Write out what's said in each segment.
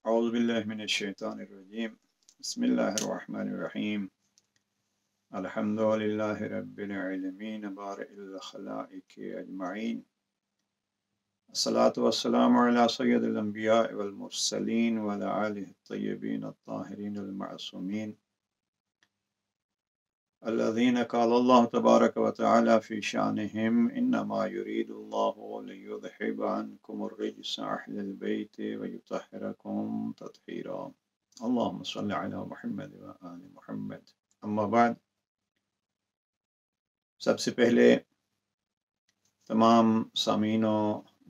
أعوذ بالله من الشيطان الرجيم بسم الله الرحمن الرحيم الحمد لله رب العالمين بارئ الخلائق أجمعين الصلاة والسلام على سيد الأنبياء والمرسلين وعلى آله الطيبين الطاهرين المعصومين الذين قال الله تبارك وتعالى في شأنهم إنما يريد الله ليذهب عنكم الرجس أهل البيت ويطهركم تطهيرا اللهم صل على محمد وآل محمد اما بعد سب سے پہلے تمام سامعین و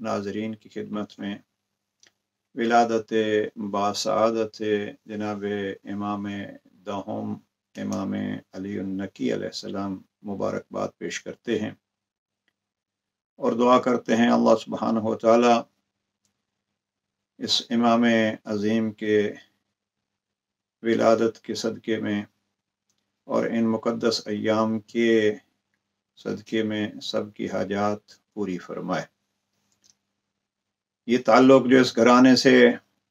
ناظرین کی خدمت میں ولادت باسعادت جناب امام دہم امام علی النقی علیہ السلام مبارکباد پیش کرتے ہیں اور دعا کرتے ہیں اللہ سبحانہ و تعالی اس امام عظیم کے ولادت کے صدقے میں اور ان مقدس ایام کے صدقے میں سب کی حاجات پوری فرمائے۔ یہ تعلق جو اس گھرانے سے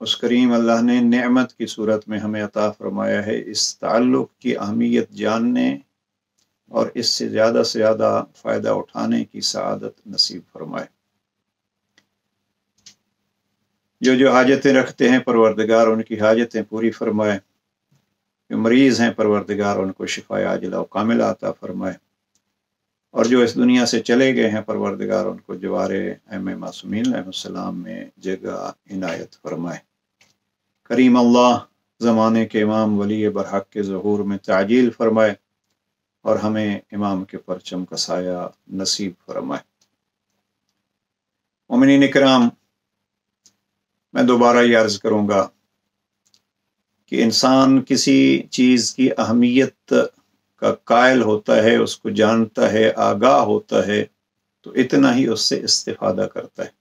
اس کریم اللہ نے نعمت کی صورت میں ہمیں عطا فرمایا ہے، اس تعلق کی اہمیت جاننے اور اس سے زیادہ فائدہ اٹھانے کی سعادت نصیب فرمائے۔ جو حاجتیں رکھتے ہیں پروردگار ان کی حاجتیں پوری فرمائے، جو مریض ہیں پروردگار ان کو شفا عاجلہ و کاملہ عطا فرمائے، اور جو اس دنیا سے چلے گئے ہیں پروردگار ان کو جوار ائمہ معصومین علیہ السلام میں جگہ عنایت فرمائے۔ کریم اللہ زمانے کے امام ولی برحق کے ظہور میں تعجیل فرمائے اور ہمیں امام کے پرچم کا سایہ نصیب فرمائے۔ مومنین اکرام، میں دوبارہ یہ عرض کروں گا کہ انسان کسی چیز کی اہمیت کا قائل ہوتا ہے، اس کو جانتا ہے، آگاہ ہوتا ہے، تو اتنا ہی اس سے استفادہ کرتا ہے۔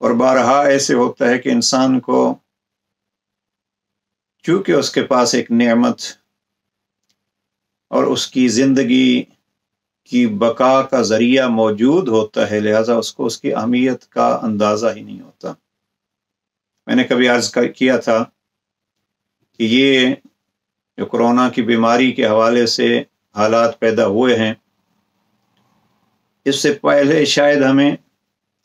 اور بارہا ایسے ہوتا ہے کہ انسان کو چونکہ اس کے پاس ایک نعمت اور اس کی زندگی کی بقا کا ذریعہ موجود ہوتا ہے، لہذا اس کو اس کی اہمیت کا اندازہ ہی نہیں ہوتا۔ میں نے کبھی عرض کیا تھا کہ یہ جو کرونا کی بیماری کے حوالے سے حالات پیدا ہوئے ہیں، اس سے پہلے شاید ہمیں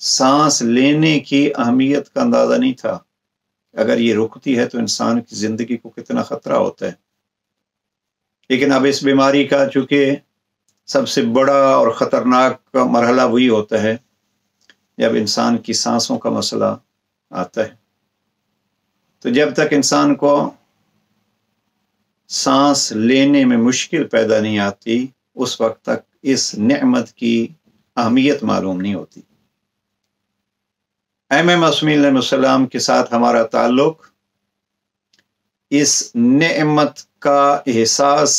سانس لینے کی اہمیت کا اندازہ نہیں تھا۔ اگر یہ رکتی ہے تو انسان کی زندگی کو کتنا خطرہ ہوتا ہے، لیکن اب اس بیماری کا چونکہ سب سے بڑا اور خطرناک مرحلہ وہی ہوتا ہے جب انسان کی سانسوں کا مسئلہ آتا ہے۔ تو جب تک انسان کو سانس لینے میں مشکل پیدا نہیں آتی، اس وقت تک اس نعمت کی اہمیت معلوم نہیں ہوتی۔ ائمہ معصومین علیہ السلام کے ساتھ ہمارا تعلق اس نعمت کا احساس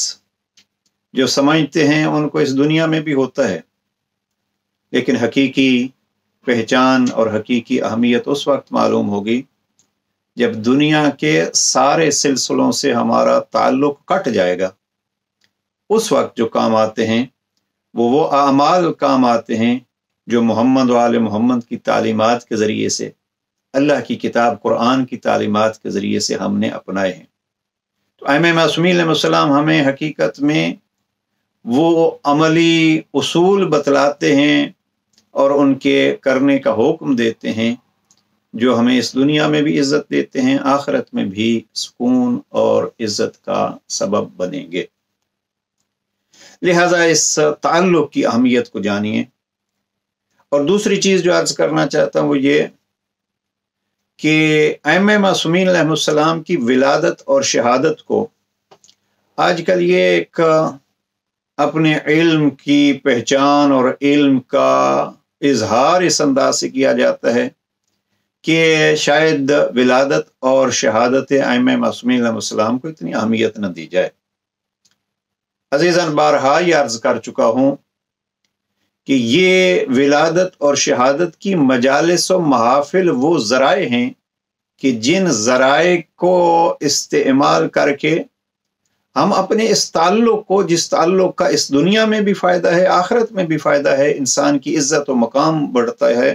جو سمجھتے ہیں ان کو اس دنیا میں بھی ہوتا ہے، لیکن حقیقی پہچان اور حقیقی اہمیت اس وقت معلوم ہوگی جب دنیا کے سارے سلسلوں سے ہمارا تعلق کٹ جائے گا۔ اس وقت جو کام آتے ہیں وہ اعمال کام آتے ہیں جو محمد و آل محمد کی تعلیمات کے ذریعے سے، اللہ کی کتاب قرآن کی تعلیمات کے ذریعے سے ہم نے اپنائے ہیں۔ تو ائمہ معصومین علیہ السلام ہمیں حقیقت میں وہ عملی اصول بتلاتے ہیں اور ان کے کرنے کا حکم دیتے ہیں جو ہمیں اس دنیا میں بھی عزت دیتے ہیں، آخرت میں بھی سکون اور عزت کا سبب بنیں گے۔ لہذا اس تعلق کی اہمیت کو جانیے۔ اور دوسری چیز جو عرض کرنا چاہتا ہوں وہ یہ کہ ائمہ معصومین علیہ السلام کی ولادت اور شہادت کو آج کل یہ ایک اپنے علم کی پہچان اور علم کا اظہار اس انداز سے کیا جاتا ہے کہ شاید ولادت اور شہادت ائمہ معصومین علیہ السلام کو اتنی اہمیت نہ دی جائے۔ عزیزاً، بارہا یہ عرض کر چکا ہوں کہ یہ ولادت اور شہادت کی مجالس و محافل وہ ذرائع ہیں کہ جن ذرائع کو استعمال کر کے ہم اپنے اس تعلق کو، جس تعلق کا اس دنیا میں بھی فائدہ ہے، آخرت میں بھی فائدہ ہے، انسان کی عزت و مقام بڑھتا ہے،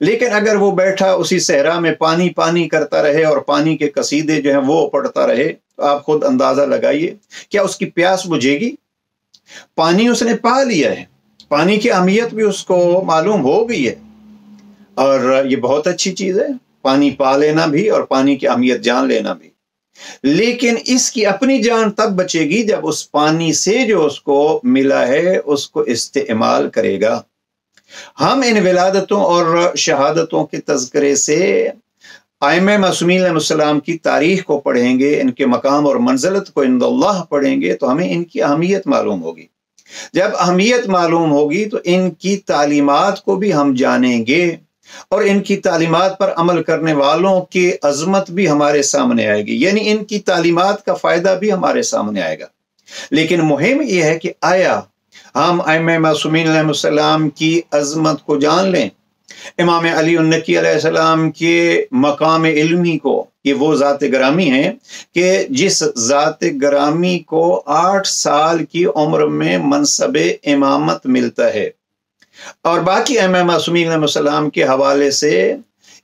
لیکن اگر وہ بیٹھا اسی صحرا میں پانی پانی کرتا رہے اور پانی کے قصیدے جو ہیں وہ پڑھتا رہے، تو آپ خود اندازہ لگائیے کیا اس کی پیاس بجھے گی؟ پانی اس نے پا لیا ہے، پانی کی اہمیت بھی اس کو معلوم ہو گئی ہے، اور یہ بہت اچھی چیز ہے، پانی پا لینا بھی اور پانی کی اہمیت جان لینا بھی۔ لیکن اس کی اپنی جان تب بچے گی جب اس پانی سے جو اس کو ملا ہے اس کو استعمال کرے گا۔ ہم ان ولادتوں اور شہادتوں کے تذکرے سے ائمہ معصومین علیہ السلام کی تاریخ کو پڑھیں گے، ان کے مقام اور منزلت کو عند اللہ پڑھیں گے تو ہمیں ان کی اہمیت معلوم ہوگی۔ جب اہمیت معلوم ہوگی تو ان کی تعلیمات کو بھی ہم جانیں گے، اور ان کی تعلیمات پر عمل کرنے والوں کی عظمت بھی ہمارے سامنے آئے گی، یعنی ان کی تعلیمات کا فائدہ بھی ہمارے سامنے آئے گا۔ لیکن مہم یہ ہے کہ آیا ہم ائمہ معصومین علیہ السلام کی عظمت کو جان لیں، امام علی النقی علیہ السلام کے مقام علمی کو۔ یہ وہ ذات گرامی ہیں کہ جس ذات گرامی کو 8 سال کی عمر میں منصب امامت ملتا ہے، اور باقی ائمہ معصومین علیہ السلام کے حوالے سے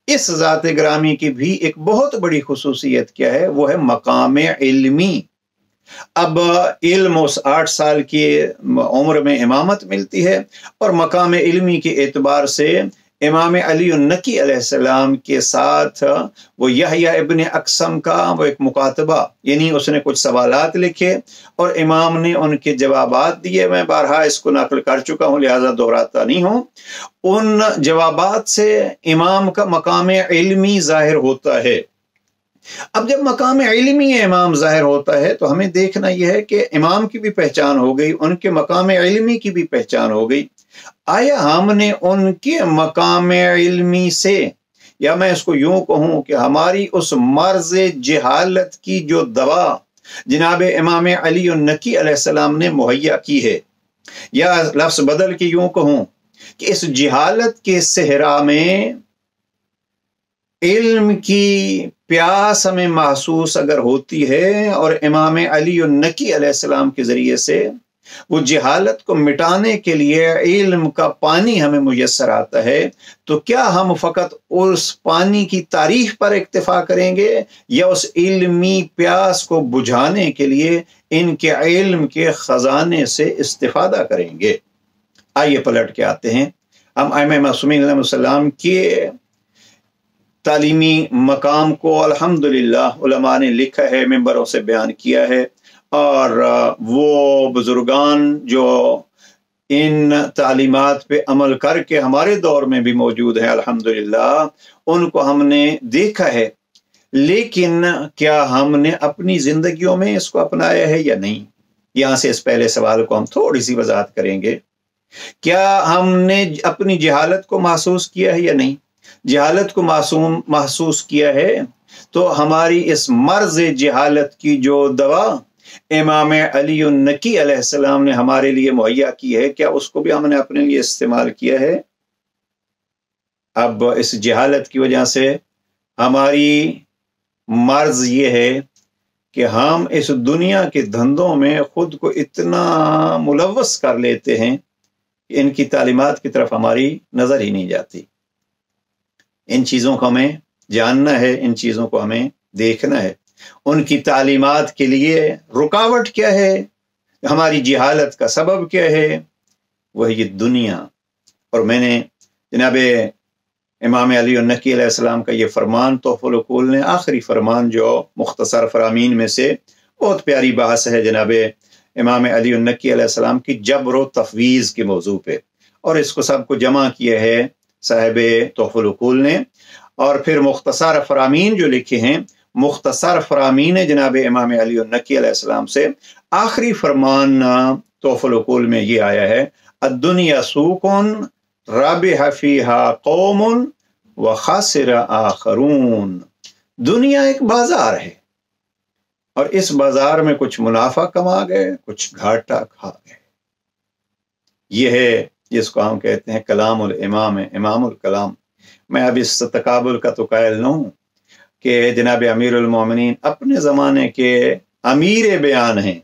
اس ذات گرامی کی بھی ایک بہت بڑی خصوصیت کیا ہے، وہ ہے مقام علمی۔ اب علم اس 8 سال کی عمر میں امامت ملتی ہے، اور مقام علمی کے اعتبار سے امام علی النقی علیہ السلام کے ساتھ وہ یحییٰ ابن اقسم کا وہ ایک مکاتبہ، یعنی اس نے کچھ سوالات لکھے اور امام نے ان کے جوابات دیے۔ میں بارہا اس کو نقل کر چکا ہوں لہذا دہراتا نہیں ہوں۔ ان جوابات سے امام کا مقام علمی ظاہر ہوتا ہے۔ اب جب مقام علمی امام ظاہر ہوتا ہے تو ہمیں دیکھنا یہ ہے کہ امام کی بھی پہچان ہو گئی، ان کے مقام علمی کی بھی پہچان ہو گئی۔ آیا ہم نے ان کے مقام علمی سے، یا میں اس کو یوں کہوں کہ ہماری اس مرض جہالت کی جو دوا جناب امام علی النقی علیہ السلام نے مہیا کی ہے، یا لفظ بدل کے یوں کہوں کہ اس جہالت کے صحرا میں علم کی پیاس ہمیں محسوس اگر ہوتی ہے اور امام علی النقی علیہ السلام کے ذریعے سے وہ جہالت کو مٹانے کے لیے علم کا پانی ہمیں میسر آتا ہے، تو کیا ہم فقط اس پانی کی تعریف پر اکتفا کریں گے، یا اس علمی پیاس کو بجھانے کے لیے ان کے علم کے خزانے سے استفادہ کریں گے؟ آئیے پلٹ کے آتے ہیں ہم ائمہ معصومین علیہ السلام کے تعلیمی مقام کو۔ الحمدللہ علماء نے لکھا ہے، ممبروں سے بیان کیا ہے، اور وہ بزرگان جو ان تعلیمات پہ عمل کر کے ہمارے دور میں بھی موجود ہیں الحمدللہ، ان کو ہم نے دیکھا ہے، لیکن کیا ہم نے اپنی زندگیوں میں اس کو اپنایا ہے یا نہیں؟ یہاں سے اس پہلے سوال کو ہم تھوڑی سی وضاحت کریں گے۔ کیا ہم نے اپنی جہالت کو محسوس کیا ہے یا نہیں؟ جہالت کو محسوس کیا ہے تو ہماری اس مرض جہالت کی جو دوا امام علی النقی علیہ السلام نے ہمارے لیے مہیا کی ہے، کیا اس کو بھی ہم نے اپنے لیے استعمال کیا ہے؟ اب اس جہالت کی وجہ سے ہماری مرض یہ ہے کہ ہم اس دنیا کے دھندوں میں خود کو اتنا ملوث کر لیتے ہیں کہ ان کی تعلیمات کی طرف ہماری نظر ہی نہیں جاتی۔ ان چیزوں کو ہمیں جاننا ہے، ان چیزوں کو ہمیں دیکھنا ہے۔ ان کی تعلیمات کے لیے رکاوٹ کیا ہے، ہماری جہالت کا سبب کیا ہے؟ وہ یہ دنیا۔ اور میں نے جناب امام علی النقی علیہ السلام کا یہ فرمان تحفۃ العقول نے آخری فرمان جو مختصر فرامین میں سے بہت پیاری بحث ہے جناب امام علی النقی علیہ السلام کی جبر و تفویض کے موضوع پہ، اور اس کو سب کو جمع کیا ہے صاحب تحفۃ العقول نے، اور پھر مختصر فرامین جو لکھے ہیں، مختصر فرامین جناب امام علی النقی علیہ السلام سے آخری فرمان تحفۃ العقول میں یہ آیا ہے: الدنیا سوق رابح فیہا قوم وخاسر آخرون۔ دنیا ایک بازار ہے، اور اس بازار میں کچھ منافع کما گئے، کچھ گھاٹا کھا گئے۔ یہ ہے جس کو ہم کہتے ہیں کلام الامام، امام الکلام۔ میں اب اس تقابل کا تو قائل نہ ہوں کہ جناب امیر المومنین اپنے زمانے کے امیر بیان ہیں،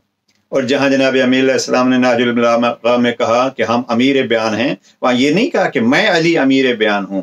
اور جہاں جناب امیر علیہ السلام نے نہج البلاغہ میں کہا کہ ہم امیر بیان ہیں، وہاں یہ نہیں کہا کہ میں علی امیر بیان ہوں۔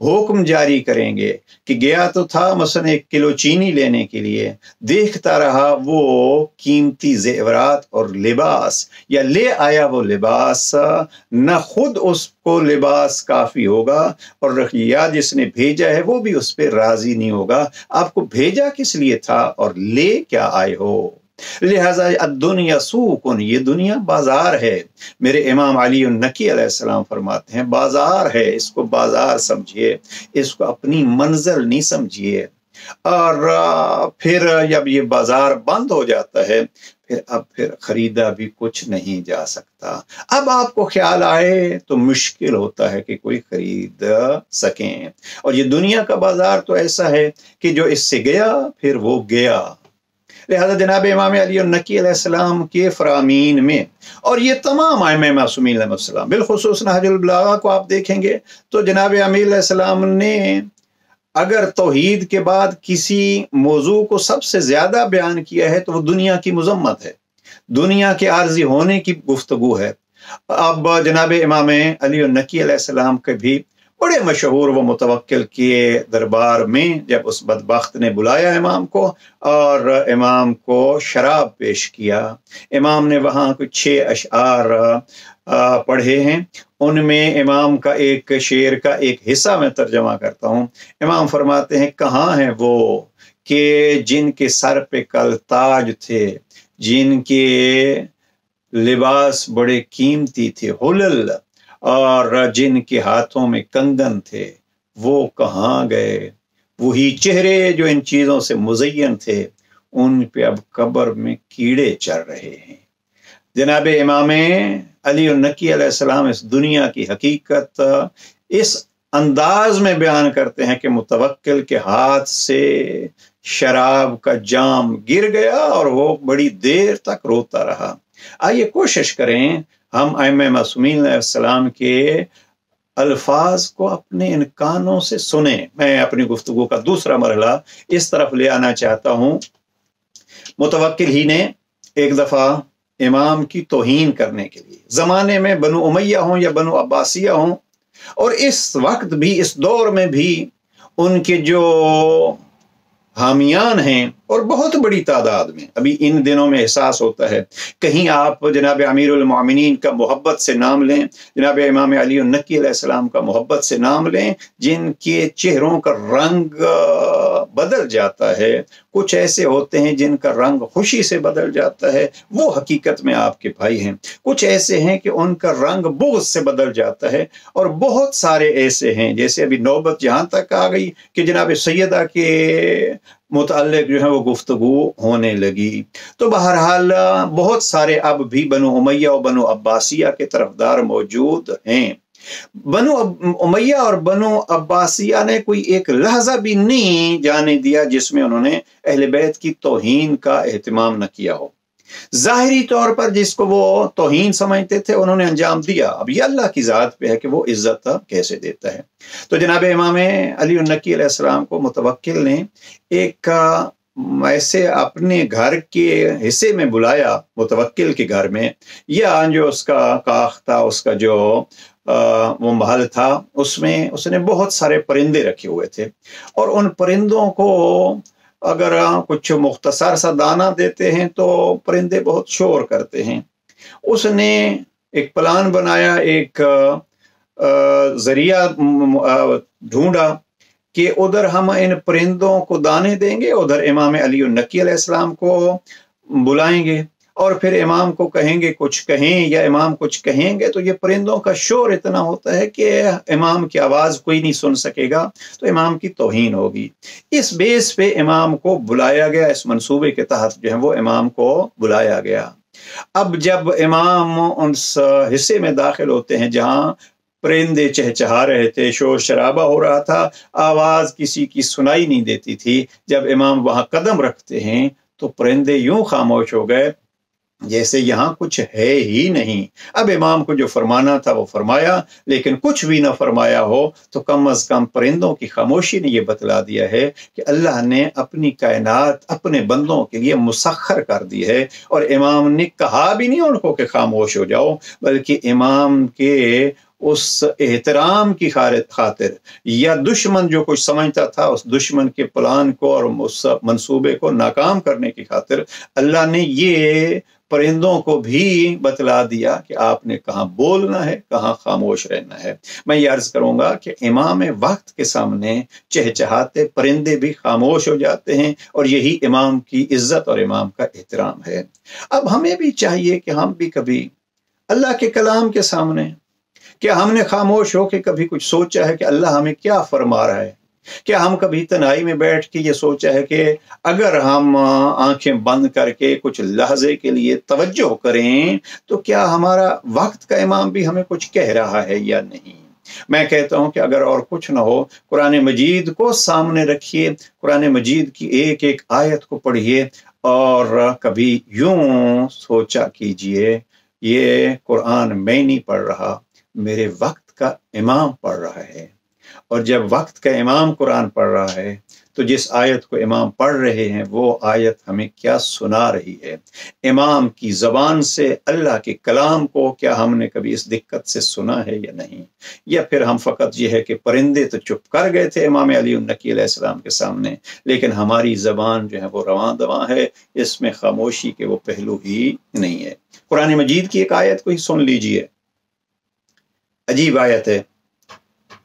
حکم جاری کریں گے کہ گیا تو تھا مثلا 1 کلو چینی لینے کے لیے، دیکھتا رہا وہ قیمتی زیورات اور لباس، یا لے آیا وہ لباس، نہ خود اس کو لباس کافی ہوگا اور رخیہ جس نے بھیجا ہے وہ بھی اس پہ راضی نہیں ہوگا۔ آپ کو بھیجا کس لیے تھا اور لے کیا آئے ہو؟ لہذا الدنیا سوقن، یہ دنیا بازار ہے۔ میرے امام علی النقی علیہ السلام فرماتے ہیں بازار ہے، اس کو بازار سمجھیے، اس کو اپنی منزل نہیں سمجھیے۔ اور پھر جب یہ بازار بند ہو جاتا ہے پھر خریدا بھی کچھ نہیں جا سکتا۔ اب آپ کو خیال آئے تو مشکل ہوتا ہے کہ کوئی خرید سکیں۔ اور یہ دنیا کا بازار تو ایسا ہے کہ جو اس سے گیا پھر وہ گیا۔ لہذا جناب امام علی النقی علیہ السلام کے فرامین میں، اور یہ تمام ائمہ معصومین علیہ السلام، بالخصوص نہج البلاغہ کو آپ دیکھیں گے تو جناب امیر علیہ السلام نے اگر توحید کے بعد کسی موضوع کو سب سے زیادہ بیان کیا ہے تو وہ دنیا کی مذمت ہے، دنیا کے عارضی ہونے کی گفتگو ہے۔ اب جناب امام علی النقی علیہ السلام کے بھی بڑے مشہور وہ متوکل کے دربار میں جب اس بدبخت نے بلایا امام کو اور امام کو شراب پیش کیا، امام نے وہاں کچھ 6 اشعار پڑھے ہیں۔ ان میں امام کا ایک شعر کا ایک حصہ میں ترجمہ کرتا ہوں۔ امام فرماتے ہیں کہاں ہیں وہ کہ جن کے سر پہ کل تاج تھے، جن کے لباس بڑے قیمتی تھے حلل، اور جن کے ہاتھوں میں کنگن تھے، وہ کہاں گئے؟ وہی چہرے جو ان چیزوں سے مزین تھے، ان پہ اب قبر میں کیڑے چڑھ رہے ہیں۔ جناب امام علی النقی علیہ السلام اس دنیا کی حقیقت اس انداز میں بیان کرتے ہیں کہ متوکل کے ہاتھ سے شراب کا جام گر گیا اور وہ بڑی دیر تک روتا رہا۔ آئیے کوشش کریں ہم ائمہ معصومین علیہ السلام کے الفاظ کو اپنے ان کانوں سے سنیں۔ میں اپنی گفتگو کا دوسرا مرحلہ اس طرف لے آنا چاہتا ہوں۔ متوکل ہی نے ایک دفعہ امام کی توہین کرنے کے لیے، زمانے میں بنو امیہ ہوں یا بنو عباسیہ ہوں، اور اس وقت بھی اس دور میں بھی ان کے جو حامیان ہیں اور بہت بڑی تعداد میں، ابھی ان دنوں میں احساس ہوتا ہے، کہیں آپ جناب امیر المومنین کا محبت سے نام لیں، جناب امام علی النقی علیہ السلام کا محبت سے نام لیں، جن کے چہروں کا رنگ بدل جاتا ہے، کچھ ایسے ہوتے ہیں جن کا رنگ خوشی سے بدل جاتا ہے، وہ حقیقت میں آپ کے بھائی ہیں۔ کچھ ایسے ہیں کہ ان کا رنگ بغض سے بدل جاتا ہے، اور بہت سارے ایسے ہیں، جیسے ابھی نوبت جہاں تک آ گئی کہ جناب سیدہ کے متعلق جو ہے وہ گفتگو ہونے لگی۔ تو بہرحال بہت سارے اب بھی بنو امیہ اور بنو عباسیہ کے طرفدار موجود ہیں۔ بنو امیہ اور بنو عباسیہ نے کوئی ایک لحظہ بھی نہیں جانے دیا جس میں انہوں نے اہل بیت کی توہین کا اہتمام نہ کیا ہو۔ ظاہری طور پر جس کو وہ توہین سمجھتے تھے انہوں نے انجام دیا، اب یہ اللہ کی ذات پہ ہے کہ وہ عزت کیسے دیتا ہے۔ تو جناب امام علی النقی علیہ السلام کو متوکل نے ایک ایسے اپنے گھر کے حصے میں بلایا، متوکل کے گھر میں، یا جو اس کا کاخ تھا، اس کا جو وہ محل تھا، اس میں اس نے بہت سارے پرندے رکھے ہوئے تھے، اور ان پرندوں کو اگر کچھ مختصر سا دانہ دیتے ہیں تو پرندے بہت شور کرتے ہیں۔ اس نے ایک پلان بنایا، ایک ذریعہ ڈھونڈا کہ ادھر ہم ان پرندوں کو دانے دیں گے، ادھر امام علی النقی علیہ السلام کو بلائیں گے، اور پھر امام کو کہیں گے کچھ کہیں یا امام کچھ کہیں گے، تو یہ پرندوں کا شور اتنا ہوتا ہے کہ امام کی آواز کوئی نہیں سن سکے گا، تو امام کی توہین ہوگی۔ اس بیس پہ امام کو بلایا گیا، اس منصوبے کے تحت جو ہے وہ امام کو بلایا گیا۔ اب جب امام اس حصے میں داخل ہوتے ہیں جہاں پرندے چہچہا رہے تھے، شور شرابہ ہو رہا تھا، آواز کسی کی سنائی نہیں دیتی تھی، جب امام وہاں قدم رکھتے ہیں تو پرندے یوں خاموش ہو گئے جیسے یہاں کچھ ہے ہی نہیں۔ اب امام کو جو فرمانا تھا وہ فرمایا، لیکن کچھ بھی نہ فرمایا ہو تو کم از کم پرندوں کی خاموشی نے یہ بتلا دیا ہے کہ اللہ نے اپنی کائنات اپنے بندوں کے لیے مسخر کر دی ہے، اور امام نے کہا بھی نہیں ان کو کہ خاموش ہو جاؤ، بلکہ امام کے اس احترام کی خاطر، یا دشمن جو کچھ سمجھتا تھا اس دشمن کے پلان کو اور اس منصوبے کو ناکام کرنے کی خاطر، اللہ نے یہ پرندوں کو بھی بتلا دیا کہ آپ نے کہاں بولنا ہے، کہاں خاموش رہنا ہے۔ میں یہ عرض کروں گا کہ امام وقت کے سامنے چہچہاتے پرندے بھی خاموش ہو جاتے ہیں، اور یہی امام کی عزت اور امام کا احترام ہے۔ اب ہمیں بھی چاہیے کہ ہم بھی کبھی اللہ کے کلام کے سامنے، کیا ہم نے خاموش ہو کے کبھی کچھ سوچا ہے کہ اللہ ہمیں کیا فرما رہا ہے؟ کیا ہم کبھی تنہائی میں بیٹھ کے یہ سوچا ہے کہ اگر ہم آنکھیں بند کر کے کچھ لحظے کے لیے توجہ کریں تو کیا ہمارا وقت کا امام بھی ہمیں کچھ کہہ رہا ہے یا نہیں؟ میں کہتا ہوں کہ اگر اور کچھ نہ ہو، قرآن مجید کو سامنے رکھیے، قرآن مجید کی ایک ایک آیت کو پڑھیے، اور کبھی یوں سوچا کیجئے یہ قرآن میں نہیں پڑھ رہا، میرے وقت کا امام پڑھ رہا ہے۔ اور جب وقت کا امام قرآن پڑھ رہا ہے تو جس آیت کو امام پڑھ رہے ہیں وہ آیت ہمیں کیا سنا رہی ہے؟ امام کی زبان سے اللہ کے کلام کو کیا ہم نے کبھی اس دقت سے سنا ہے یا نہیں؟ یا پھر ہم فقط یہ ہے کہ پرندے تو چپ کر گئے تھے امام علی النقی علیہ السلام کے سامنے، لیکن ہماری زبان جو ہے وہ رواں دواں ہے، اس میں خاموشی کے وہ پہلو ہی نہیں ہے۔ قرآن مجید کی ایک آیت کو ہی سن لیجئے، عجیب آیت ہے۔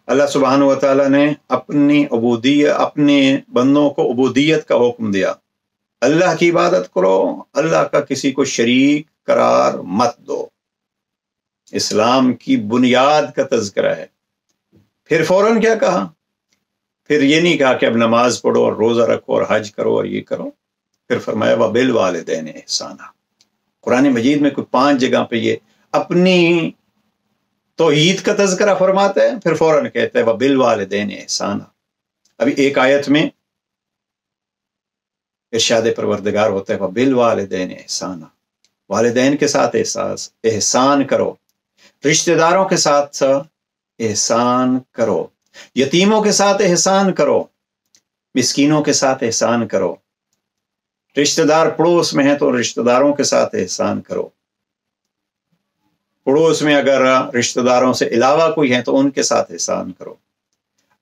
اللہ سبحانہ و تعالیٰ نے اپنے بندوں کو عبودیت کا حکم دیا، اللہ کی عبادت کرو، اللہ کا کسی کو شریک قرار مت دو۔ اسلام کی بنیاد کا تذکرہ ہے۔ پھر فوراً کیا کہا؟ پھر یہ نہیں کہا کہ اب نماز پڑھو اور روزہ رکھو اور حج کرو اور یہ کرو، پھر فرمایا وَبِالْوَالِدَيْنِ احسانا۔ قرآن مجید میں کوئی 5 جگہ پہ یہ اپنی توحید کا تذکرہ فرماتا ہے، پھر فوراً کہتا ہے وَبِالْوَالِدَيْنِ احسانا۔ ابھی ایک آیت میں ارشاد پروردگار ہوتا ہے وَبِالْوَالِدَيْنِ احسانا، والدین کے ساتھ احسان کرو، رشتہ داروں کے ساتھ احسان کرو، یتیموں کے ساتھ احسان کرو، مسکینوں کے ساتھ احسان کرو، رشتہ دار پڑوس میں ہیں تو رشتہ داروں کے ساتھ احسان کرو، پڑوس میں اگر رشتہ داروں سے علاوہ کوئی ہیں تو ان کے ساتھ احسان کرو،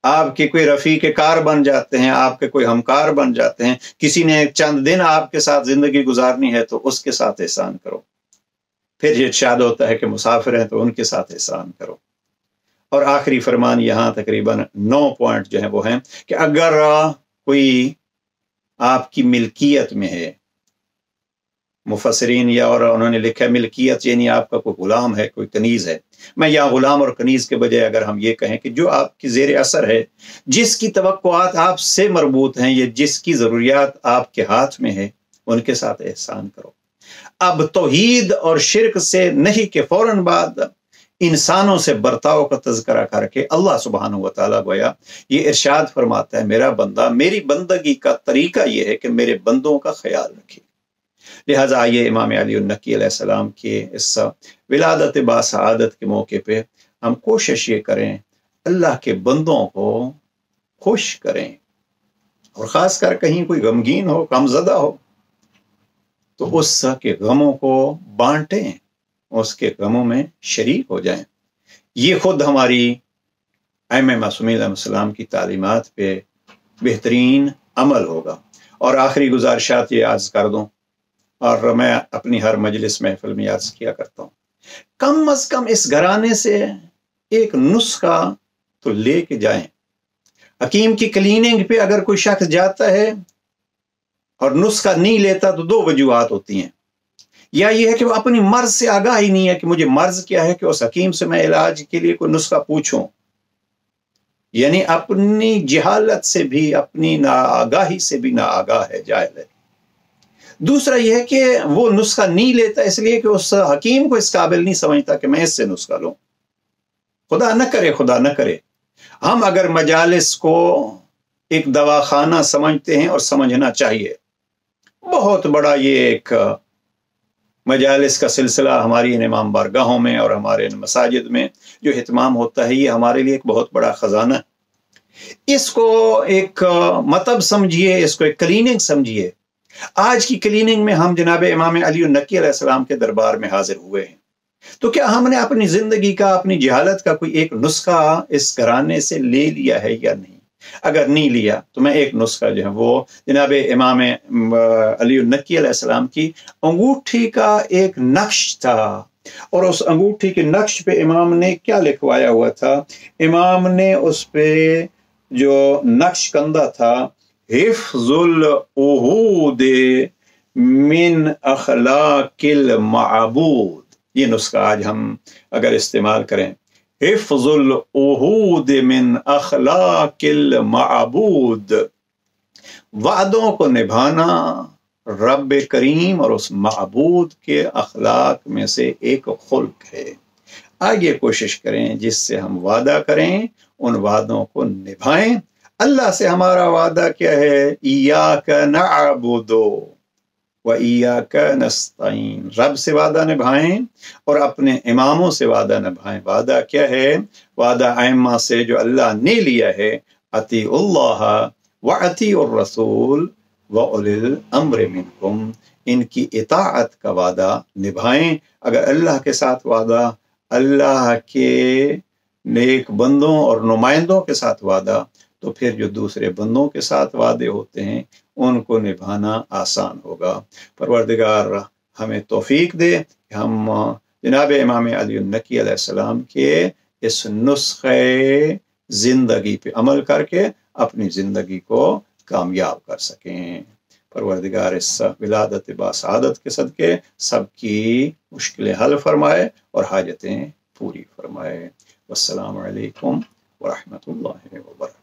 آپ کے کوئی رفیق کار بن جاتے ہیں، آپ کے کوئی ہمکار بن جاتے ہیں، کسی نے چند دن آپ کے ساتھ زندگی گزارنی ہے تو اس کے ساتھ احسان کرو، پھر یہ ارشاد ہوتا ہے کہ مسافر ہیں تو ان کے ساتھ احسان کرو، اور آخری فرمان یہاں تقریباً 9 پوائنٹ جو ہیں وہ ہیں کہ اگر کوئی آپ کی ملکیت میں ہے، مفسرین یا اور انہوں نے لکھا ملکیت یعنی آپ کا کوئی غلام ہے، کوئی کنیز ہے، میں یہاں غلام اور کنیز کے بجائے اگر ہم یہ کہیں کہ جو آپ کی زیر اثر ہے، جس کی توقعات آپ سے مربوط ہیں یا جس کی ضروریات آپ کے ہاتھ میں ہے، ان کے ساتھ احسان کرو۔ اب توحید اور شرک سے نہیں کہ فوراً بعد انسانوں سے برتاؤ کا تذکرہ کر کے اللہ سبحانہ و تعالیٰ گویا یہ ارشاد فرماتا ہے میرا بندہ، میری بندگی کا طریقہ یہ ہے کہ میرے بندوں کا خیال رکھے۔ لہٰذا آئیے امام علی النقی علیہ السلام کے اس ولادت باسعادت کے موقع پہ ہم کوشش یہ کریں اللہ کے بندوں کو خوش کریں، اور خاص کر کہیں کوئی غمگین ہو، غمزدہ ہو تو اس کے غموں کو بانٹیں، اس کے غموں میں شریک ہو جائیں۔ یہ خود ہماری ائمہ معصومین علیہ السلام کی تعلیمات پہ بہترین عمل ہوگا۔ اور آخری گزارشات یہ عرض کر دوں، اور میں اپنی ہر مجلس محفل میں عرض کیا کرتا ہوں، کم از کم اس گھرانے سے ایک نسخہ تو لے کے جائیں۔ حکیم کی کلیننگ پہ اگر کوئی شخص جاتا ہے اور نسخہ نہیں لیتا تو 2 وجوہات ہوتی ہیں، یا یہ ہے کہ وہ اپنی مرض سے آگاہ ہی نہیں ہے کہ مجھے مرض کیا ہے کہ اس حکیم سے میں علاج کے لیے کوئی نسخہ پوچھوں، یعنی اپنی جہالت سے بھی، اپنی ناآگاہی سے بھی ناآگاہ ہے، جاہل ہے۔ دوسرا یہ ہے کہ وہ نسخہ نہیں لیتا اس لیے کہ اس حکیم کو اس قابل نہیں سمجھتا کہ میں اس سے نسخہ لوں۔ خدا نہ کرے، خدا نہ کرے ہم اگر مجالس کو ایک دواخانہ سمجھتے ہیں، اور سمجھنا چاہیے، بہت بڑا یہ ایک مجالس کا سلسلہ ہماری ان امام بارگاہوں میں اور ہمارے ان مساجد میں جو اہتمام ہوتا ہے، یہ ہمارے لیے ایک بہت بڑا خزانہ ہے۔ اس کو ایک مطب سمجھیے، اس کو ایک کلیننگ سمجھیے۔ آج کی کلیننگ میں ہم جناب امام علی النقی علیہ السلام کے دربار میں حاضر ہوئے ہیں، تو کیا ہم نے اپنی زندگی کا، اپنی جہالت کا کوئی ایک نسخہ اس گھرانے سے لے لیا ہے یا نہیں؟ اگر نہیں لیا تو میں ایک نسخہ جو ہے وہ جناب امام علی النقی علیہ السلام کی انگوٹھی کا ایک نقش تھا، اور اس انگوٹھی کے نقش پہ امام نے کیا لکھوایا ہوا تھا؟ امام نے اس پہ جو نقش کندہ تھا، حفظ العہود من اخلاق المعبود، یہ نسخہ آج ہم اگر استعمال کریں، حفظ العہود من اخلاق المعبود، وعدوں کو نبھانا رب کریم اور اس معبود کے اخلاق میں سے ایک خلق ہے۔ آگے کوشش کریں جس سے ہم وعدہ کریں ان وعدوں کو نبھائیں۔ اللہ سے ہمارا وعدہ کیا ہے؟ ایاک نعبد وَإِيَّاكَ نَسْتَعِينُ، رب سے وعدہ نبھائیں اور اپنے اماموں سے وعدہ نبھائیں۔ وعدہ کیا ہے؟ وعدہ ائمہ سے جو اللہ نے لیا ہے، اطیعوا اللہ وَأَطِیعُوا الرَّسُولَ وَأُولِي الْأَمْرِ مِنْکُمْ، ان کی اطاعت کا وعدہ نبھائیں۔ اگر اللہ کے ساتھ وعدہ، اللہ کے نیک بندوں اور نمائندوں کے ساتھ وعدہ، تو پھر جو دوسرے بندوں کے ساتھ وعدے ہوتے ہیں ان کو نبھانا آسان ہوگا۔ پروردگار ہمیں توفیق دے کہ ہم جناب امام علی النقی علیہ السلام کے اس نسخے زندگی پہ عمل کر کے اپنی زندگی کو کامیاب کر سکیں۔ پروردگار اس ولادت باسعادت کے صدقے سب کی مشکلیں حل فرمائے اور حاجتیں پوری فرمائے۔ والسلام علیکم ورحمۃ اللہ وبرکاتہ۔